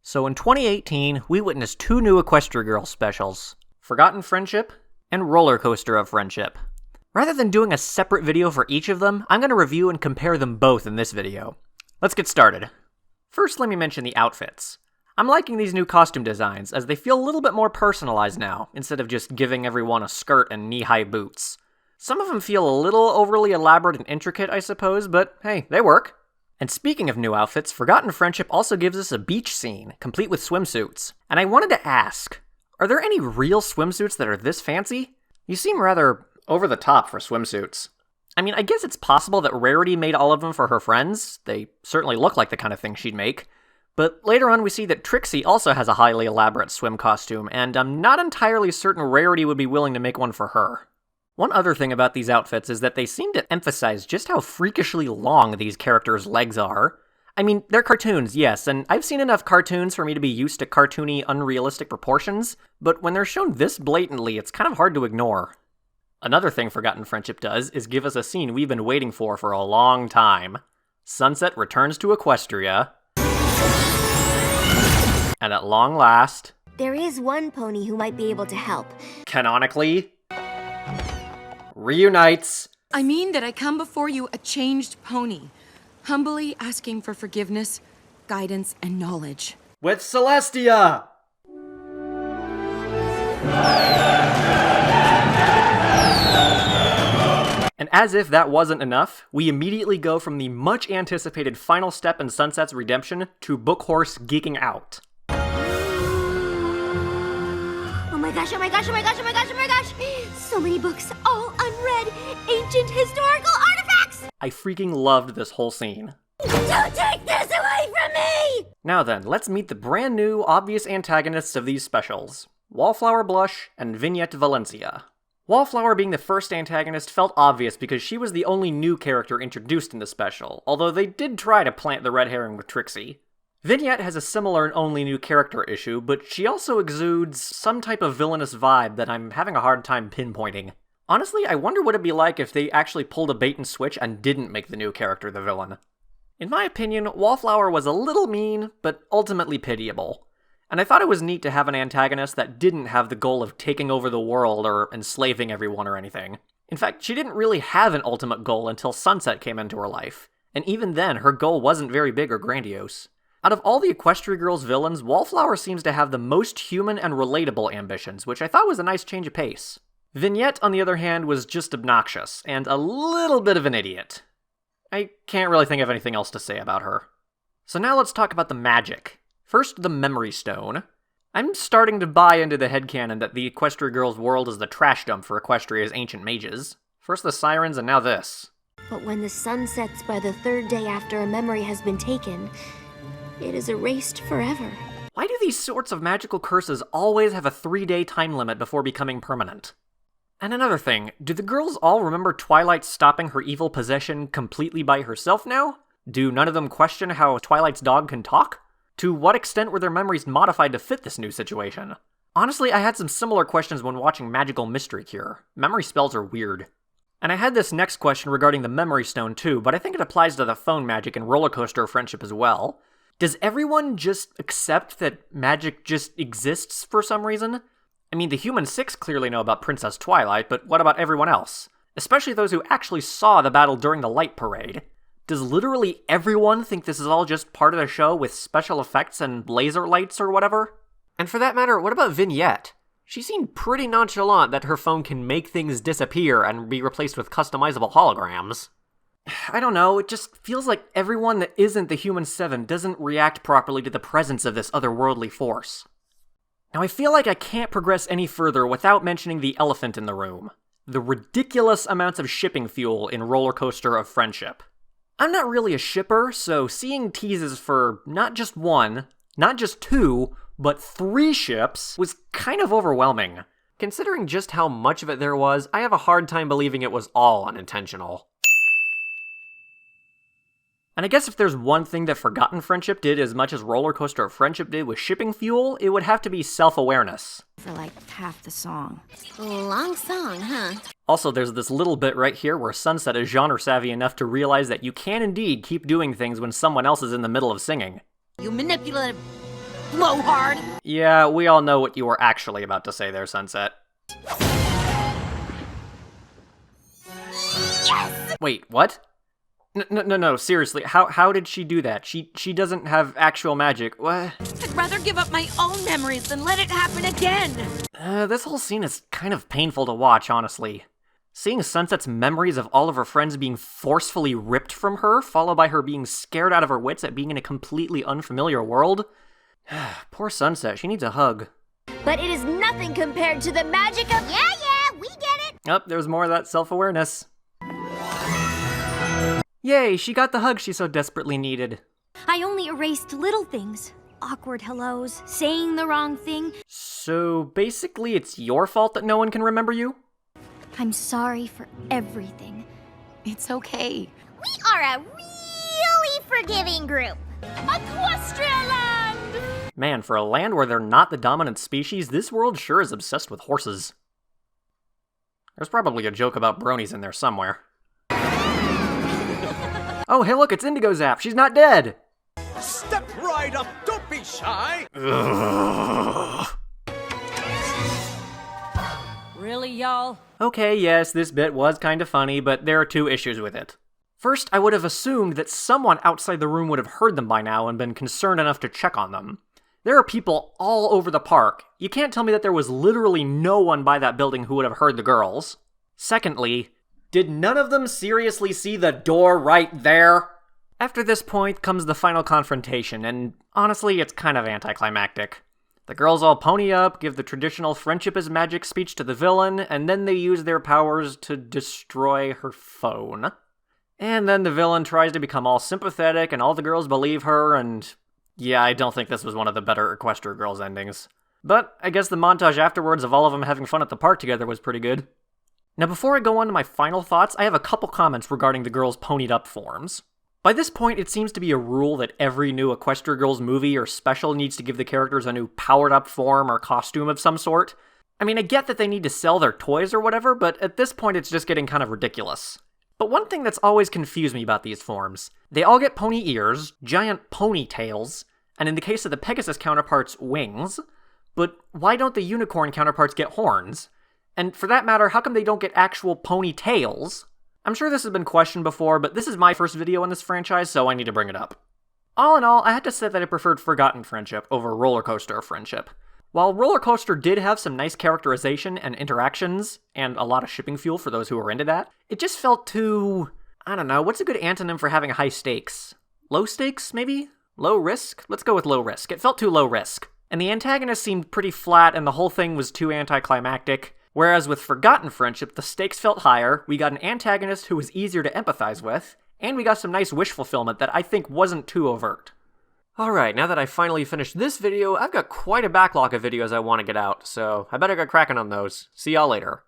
So in 2018, we witnessed two new Equestria Girls specials, Forgotten Friendship and Roller Coaster of Friendship. Rather than doing a separate video for each of them, I'm going to review and compare them both in this video. Let's get started. First, let me mention the outfits. I'm liking these new costume designs, as they feel a little bit more personalized now, instead of just giving everyone a skirt and knee-high boots. Some of them feel a little overly elaborate and intricate, I suppose, but hey, they work. And speaking of new outfits, Forgotten Friendship also gives us a beach scene, complete with swimsuits. And I wanted to ask, are there any real swimsuits that are this fancy? You seem rather over the top for swimsuits. I mean, I guess it's possible that Rarity made all of them for her friends. They certainly look like the kind of thing she'd make. But later on we see that Trixie also has a highly elaborate swim costume, and I'm not entirely certain Rarity would be willing to make one for her. One other thing about these outfits is that they seem to emphasize just how freakishly long these characters' legs are. I mean, they're cartoons, yes, and I've seen enough cartoons for me to be used to cartoony, unrealistic proportions, but when they're shown this blatantly, it's kind of hard to ignore. Another thing Forgotten Friendship does is give us a scene we've been waiting for a long time. Sunset returns to Equestria, and at long last, there is one pony who might be able to help. Canonically, reunites. I mean that I come before you a changed pony, humbly asking for forgiveness, guidance, and knowledge. With Celestia! And as if that wasn't enough, we immediately go from the much-anticipated final step in Sunset's redemption to Bookhorse geeking out. Oh my gosh, oh my gosh, oh my gosh, oh my gosh, oh my gosh! So many books, all unread, ancient historical artifacts! I freaking loved this whole scene. Don't take this away from me! Now then, let's meet the brand new, obvious antagonists of these specials. Wallflower Blush and Vignette Valencia. Wallflower being the first antagonist felt obvious because she was the only new character introduced in the special, although they did try to plant the red herring with Trixie. Vignette has a similar and only new character issue, but she also exudes some type of villainous vibe that I'm having a hard time pinpointing. Honestly, I wonder what it'd be like if they actually pulled a bait and switch and didn't make the new character the villain. In my opinion, Wallflower was a little mean, but ultimately pitiable. And I thought it was neat to have an antagonist that didn't have the goal of taking over the world or enslaving everyone or anything. In fact, she didn't really have an ultimate goal until Sunset came into her life. And even then, her goal wasn't very big or grandiose. Out of all the Equestria Girls villains, Wallflower seems to have the most human and relatable ambitions, which I thought was a nice change of pace. Vignette, on the other hand, was just obnoxious, and a little bit of an idiot. I can't really think of anything else to say about her. So now let's talk about the magic. First, the Memory Stone. I'm starting to buy into the headcanon that the Equestria Girls world is the trash dump for Equestria's ancient mages. First the sirens, and now this. But when the sun sets by the third day after a memory has been taken, it is erased forever. Why do these sorts of magical curses always have a 3-day time limit before becoming permanent? And another thing, do the girls all remember Twilight stopping her evil possession completely by herself now? Do none of them question how Twilight's dog can talk? To what extent were their memories modified to fit this new situation? Honestly, I had some similar questions when watching Magical Mystery Cure. Memory spells are weird. And I had this next question regarding the Memory Stone too, but I think it applies to the phone magic and Roller Coaster of Friendship as well. Does everyone just accept that magic just exists for some reason? I mean, the Human Six clearly know about Princess Twilight, but what about everyone else? Especially those who actually saw the battle during the Light Parade. Does literally everyone think this is all just part of the show with special effects and laser lights or whatever? And for that matter, what about Vignette? She seemed pretty nonchalant that her phone can make things disappear and be replaced with customizable holograms. I don't know, it just feels like everyone that isn't the Human Seven doesn't react properly to the presence of this otherworldly force. Now I feel like I can't progress any further without mentioning the elephant in the room. The ridiculous amounts of shipping fuel in Roller Coaster of Friendship. I'm not really a shipper, so seeing teases for not just one, not just two, but 3 ships was kind of overwhelming. Considering just how much of it there was, I have a hard time believing it was all unintentional. And I guess if there's one thing that Forgotten Friendship did as much as Roller Coaster of Friendship did with shipping fuel, it would have to be self-awareness. For like half the song. Long song, huh? Also, there's this little bit right here where Sunset is genre-savvy enough to realize that you can indeed keep doing things when someone else is in the middle of singing. You manipulative... blowhard! Yeah, we all know what you were actually about to say there, Sunset. Yes! Wait, what? No, seriously, how did she do that? She doesn't have actual magic. What? I'd rather give up my own memories than let it happen again! This whole scene is kind of painful to watch, honestly. Seeing Sunset's memories of all of her friends being forcefully ripped from her, followed by her being scared out of her wits at being in a completely unfamiliar world. Poor Sunset, she needs a hug. But it is nothing compared to the magic of— Yeah, we get it! Oh, there's more of that self-awareness. Yay, she got the hug she so desperately needed. I only erased little things. Awkward hellos, saying the wrong thing. So basically it's your fault that no one can remember you? I'm sorry for everything. It's okay. We are a really forgiving group. Equestria land! Man, for a land where they're not the dominant species, this world sure is obsessed with horses. There's probably a joke about bronies in there somewhere. Oh, hey look, it's Indigo Zap. She's not dead. Step right up, don't be shy. Ugh. Really, y'all? Okay, yes, this bit was kind of funny, but there are two issues with it. First, I would have assumed that someone outside the room would have heard them by now and been concerned enough to check on them. There are people all over the park. You can't tell me that there was literally no one by that building who would have heard the girls. Secondly, did none of them seriously see the door right there? After this point comes the final confrontation, and honestly, it's kind of anticlimactic. The girls all pony up, give the traditional friendship is magic speech to the villain, and then they use their powers to destroy her phone. And then the villain tries to become all sympathetic, and all the girls believe her, and yeah, I don't think this was one of the better Equestria Girls endings. But I guess the montage afterwards of all of them having fun at the park together was pretty good. Now before I go on to my final thoughts, I have a couple comments regarding the girls' ponied up forms. By this point, it seems to be a rule that every new Equestria Girls movie or special needs to give the characters a new powered-up form or costume of some sort. I mean, I get that they need to sell their toys or whatever, but at this point it's just getting kind of ridiculous. But one thing that's always confused me about these forms, they all get pony ears, giant ponytails, and in the case of the Pegasus counterparts, wings, but why don't the unicorn counterparts get horns? And for that matter, how come they don't get actual ponytails? I'm sure this has been questioned before, but this is my first video in this franchise, so I need to bring it up. All in all, I had to say that I preferred Forgotten Friendship over Roller Coaster Friendship. While Roller Coaster did have some nice characterization and interactions, and a lot of shipping fuel for those who are into that, it just felt too— I don't know, what's a good antonym for having high stakes? Low stakes, maybe? Low risk? Let's go with low risk. It felt too low risk. And the antagonist seemed pretty flat, and the whole thing was too anticlimactic. Whereas with Forgotten Friendship, the stakes felt higher, we got an antagonist who was easier to empathize with, and we got some nice wish fulfillment that I think wasn't too overt. Alright, now that I finally finished this video, I've got quite a backlog of videos I want to get out, so I better get cracking on those. See y'all later.